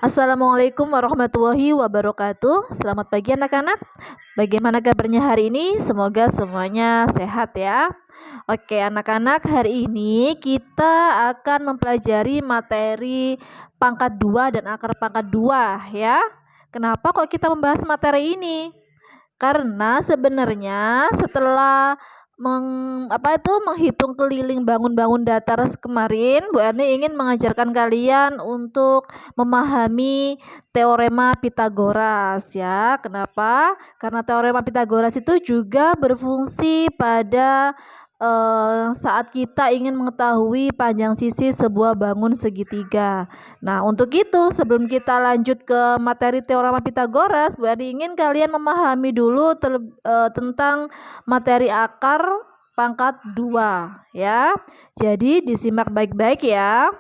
Assalamualaikum warahmatullahi wabarakatuh. Selamat pagi anak-anak. Bagaimana kabarnya hari ini? Semoga semuanya sehat ya. Oke anak-anak, hari ini kita akan mempelajari materi pangkat 2 dan akar pangkat 2 ya. Kenapa kok kita membahas materi ini? Karena sebenarnya setelah menghitung keliling bangun-bangun datar kemarin, Bu Erni ingin mengajarkan kalian untuk memahami teorema Pitagoras ya. Kenapa? Karena teorema Pitagoras itu juga berfungsi pada saat kita ingin mengetahui panjang sisi sebuah bangun segitiga. Nah, untuk itu sebelum kita lanjut ke materi teorema Pitagoras, Bu Erni ingin kalian memahami dulu tentang materi akar pangkat 2 ya. Jadi disimak baik-baik ya.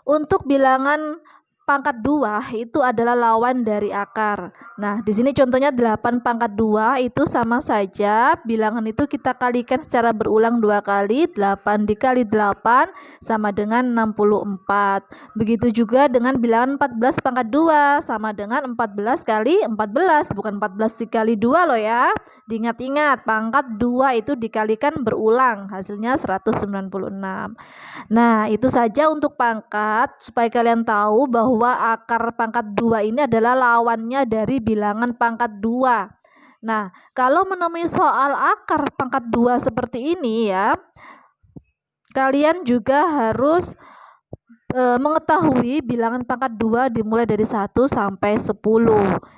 Untuk bilangan pangkat 2 itu adalah lawan dari akar. Nah, di sini contohnya 8 pangkat 2 itu sama saja bilangan itu kita kalikan secara berulang 2 kali. 8 dikali 8 sama dengan 64. Begitu juga dengan bilangan 14 pangkat 2 sama dengan 14 kali 14, bukan 14 dikali 2 loh ya. Diingat-ingat, pangkat 2 itu dikalikan berulang, hasilnya 196. Nah, itu saja untuk pangkat, supaya kalian tahu bahwa akar pangkat 2 ini adalah lawannya dari bilangan pangkat 2. Nah, kalau menemui soal akar pangkat 2 seperti ini ya, kalian juga harus mengetahui bilangan pangkat 2 dimulai dari 1 sampai 10.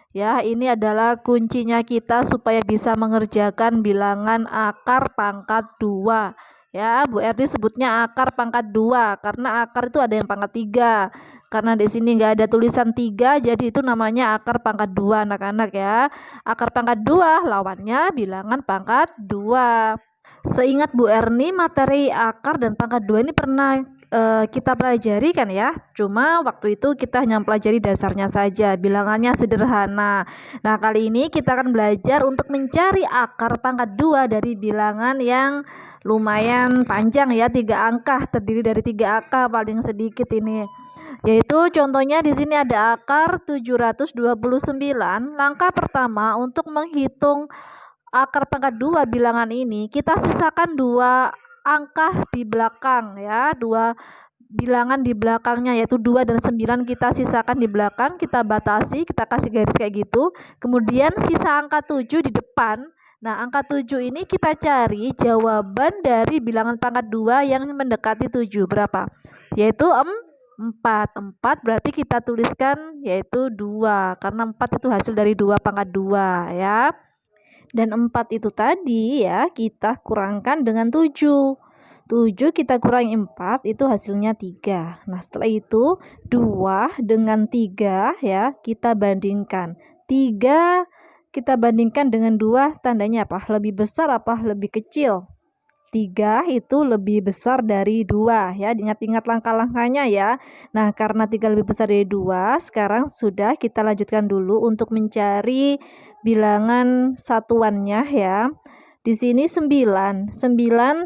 Ya, ini adalah kuncinya kita supaya bisa mengerjakan bilangan akar pangkat 2. Ya, Bu Erdi sebutnya akar pangkat 2 karena akar itu ada yang pangkat 3. Karena di sini nggak ada tulisan 3, jadi itu namanya akar pangkat 2 anak-anak ya. Akar pangkat 2 lawannya bilangan pangkat 2. Seingat Bu Erni, materi akar dan pangkat 2 ini pernah kita pelajari kan ya. Cuma waktu itu kita hanya pelajari dasarnya saja, bilangannya sederhana. Nah, kali ini kita akan belajar untuk mencari akar pangkat 2 dari bilangan yang lumayan panjang ya, 3 angka, terdiri dari 3 angka paling sedikit ini. Yaitu contohnya di sini ada akar 729. Langkah pertama untuk menghitung akar pangkat 2 bilangan ini, kita sisakan 2 angka di belakang ya, 2 bilangan di belakangnya yaitu 2 dan 9 kita sisakan di belakang, kita batasi, kita kasih garis kayak gitu. Kemudian sisa angka 7 di depan. Nah, angka 7 ini kita cari jawaban dari bilangan pangkat 2 yang mendekati 7 berapa? Yaitu 4. 4 berarti kita tuliskan yaitu 2 karena 4 itu hasil dari 2 pangkat 2 ya. Dan 4 itu tadi ya kita kurangkan dengan 7. 7 kita kurangi 4 itu hasilnya 3. Nah, setelah itu 2 dengan 3 ya kita bandingkan. 3 kita bandingkan dengan 2, tandanya apa? Lebih besar apa lebih kecil? 3 itu lebih besar dari 2 ya. Ingat-ingat langkah-langkahnya ya. Nah, karena 3 lebih besar dari 2, sekarang sudah kita lanjutkan dulu untuk mencari bilangan satuannya ya. Di sini 9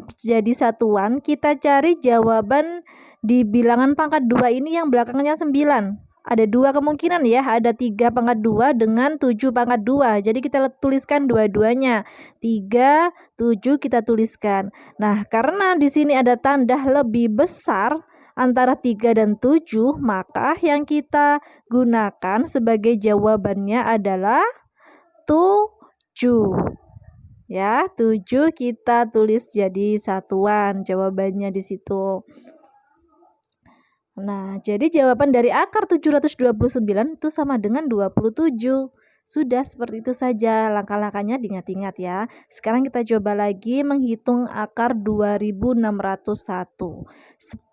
jadi satuan, kita cari jawaban di bilangan pangkat 2 ini yang belakangnya 9. Ada 2 kemungkinan ya, ada 3 pangkat 2 dengan 7 pangkat 2. Jadi kita tuliskan dua-duanya. 3, 7 kita tuliskan. Nah, karena di sini ada tanda lebih besar antara 3 dan 7, maka yang kita gunakan sebagai jawabannya adalah 7. Ya, 7 kita tulis jadi satuan jawabannya di situ. Nah, jadi jawaban dari akar 729 itu sama dengan 27. Sudah seperti itu saja, langkah-langkahnya diingat-ingat ya. Sekarang kita coba lagi menghitung akar 2601.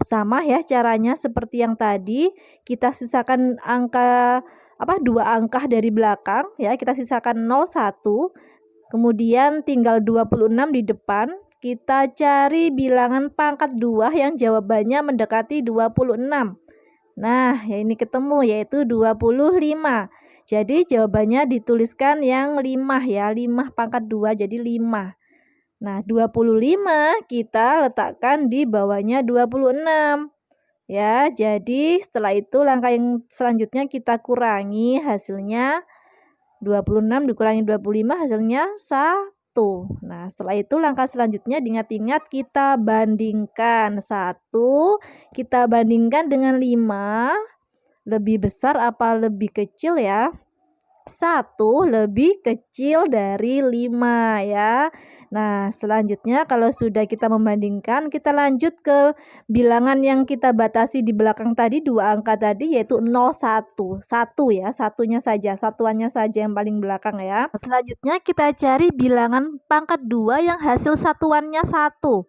Sama ya caranya seperti yang tadi, kita sisakan angka 2 angka dari belakang ya, kita sisakan 01. Kemudian tinggal 26 di depan. Kita cari bilangan pangkat 2 yang jawabannya mendekati 26. Nah, ya ini ketemu yaitu 25. Jadi jawabannya dituliskan yang 5 ya, 5 pangkat 2 jadi 5. Nah, 25 kita letakkan di bawahnya 26. Ya, jadi setelah itu langkah yang selanjutnya kita kurangi, hasilnya 26 dikurangi 25 hasilnya 1. Nah, setelah itu langkah selanjutnya diingat-ingat kita bandingkan. 1 kita bandingkan dengan 5, lebih besar apa lebih kecil ya? 1 lebih kecil dari 5 ya. Nah, selanjutnya kalau sudah kita membandingkan, kita lanjut ke bilangan yang kita batasi di belakang tadi, 2 angka tadi yaitu 0, 1. 1 ya, satunya saja, satuannya saja yang paling belakang ya. Selanjutnya kita cari bilangan pangkat 2 yang hasil satuannya 1.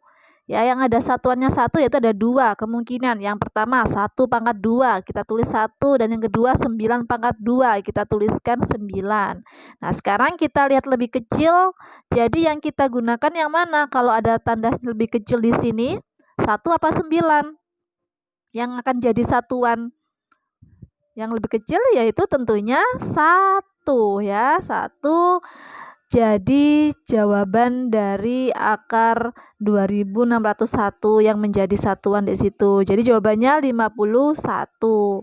Ya, yang ada satuannya 1 yaitu ada 2 kemungkinan. Yang pertama 1 pangkat 2, kita tulis 1, dan yang kedua 9 pangkat 2, kita tuliskan 9. Nah, sekarang kita lihat lebih kecil. Jadi yang kita gunakan yang mana? Kalau ada tanda lebih kecil di sini, 1 apa 9? Yang akan jadi satuan yang lebih kecil yaitu tentunya 1 ya. 1 jadi jawaban dari akar 2601 yang menjadi satuan di situ. Jadi jawabannya 51.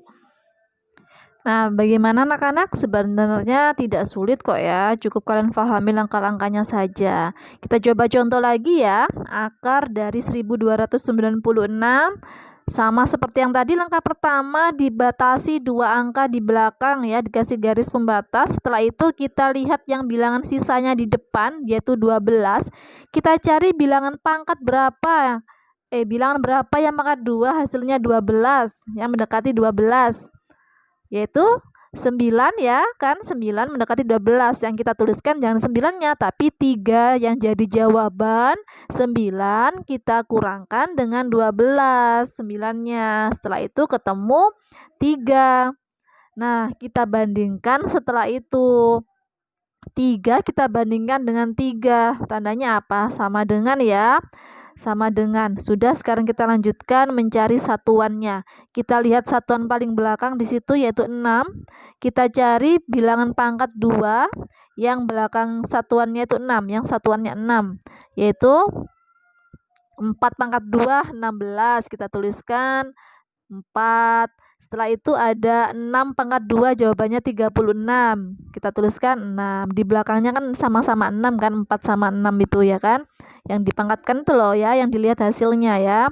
Nah, bagaimana anak-anak? Sebenarnya tidak sulit kok ya, cukup kalian pahami langkah-langkahnya saja. Kita coba contoh lagi ya. Akar dari 1296 sama seperti yang tadi, langkah pertama dibatasi 2 angka di belakang ya, dikasih garis pembatas. Setelah itu kita lihat yang bilangan sisanya di depan yaitu 12. Kita cari bilangan pangkat berapa? Bilangan berapa yang pangkat 2 hasilnya 12, yang mendekati 12. Yaitu 9 ya kan, 9 mendekati 12. Yang kita tuliskan jangan 9-nya tapi 3 yang jadi jawaban. 9 kita kurangkan dengan 12 9-nya. Setelah itu ketemu 3. Nah, kita bandingkan setelah itu. 3 kita bandingkan dengan 3. Tandanya apa? Sama dengan ya. Sama dengan. Sudah, sekarang kita lanjutkan mencari satuannya. Kita lihat satuan paling belakang di situ yaitu 6. Kita cari bilangan pangkat 2 yang belakang satuannya itu 6, yang satuannya 6 yaitu 4 pangkat 2 16. Kita tuliskan 4. Setelah itu ada 6 pangkat 2, jawabannya 36. Kita tuliskan 6. Di belakangnya kan sama-sama 6 kan, 4 sama 6 itu ya kan. Yang dipangkatkan itu loh ya, yang dilihat hasilnya ya.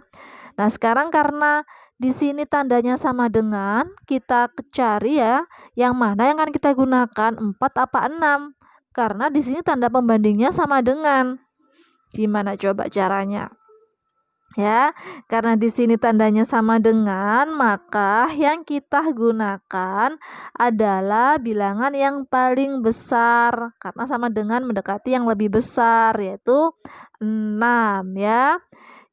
Nah, sekarang karena di sini tandanya sama dengan, kita cari ya, yang mana yang akan kita gunakan, 4 apa 6? Karena di sini tanda pembandingnya sama dengan. Gimana coba caranya? Ya, karena di sini tandanya sama dengan, maka yang kita gunakan adalah bilangan yang paling besar karena sama dengan mendekati yang lebih besar yaitu 6 ya.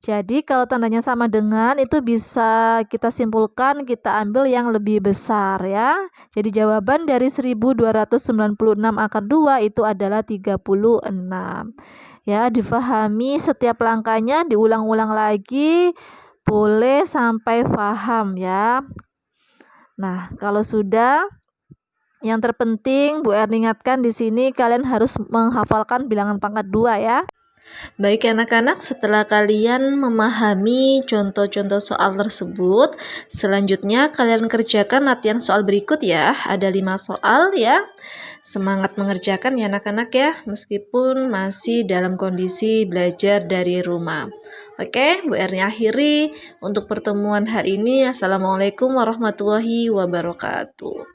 Jadi kalau tandanya sama dengan itu bisa kita simpulkan, kita ambil yang lebih besar ya. Jadi jawaban dari 1296 akar 2 itu adalah 36. Ya, difahami setiap langkahnya, diulang-ulang lagi, boleh sampai paham ya. Nah, kalau sudah, yang terpenting Bu Erni ingatkan di sini kalian harus menghafalkan bilangan pangkat 2 ya. Baik anak-anak, setelah kalian memahami contoh-contoh soal tersebut, selanjutnya kalian kerjakan latihan soal berikut ya. Ada 5 soal ya. Semangat mengerjakan ya anak-anak ya, meskipun masih dalam kondisi belajar dari rumah. Oke, Bu Erni akhiri untuk pertemuan hari ini. Assalamualaikum warahmatullahi wabarakatuh.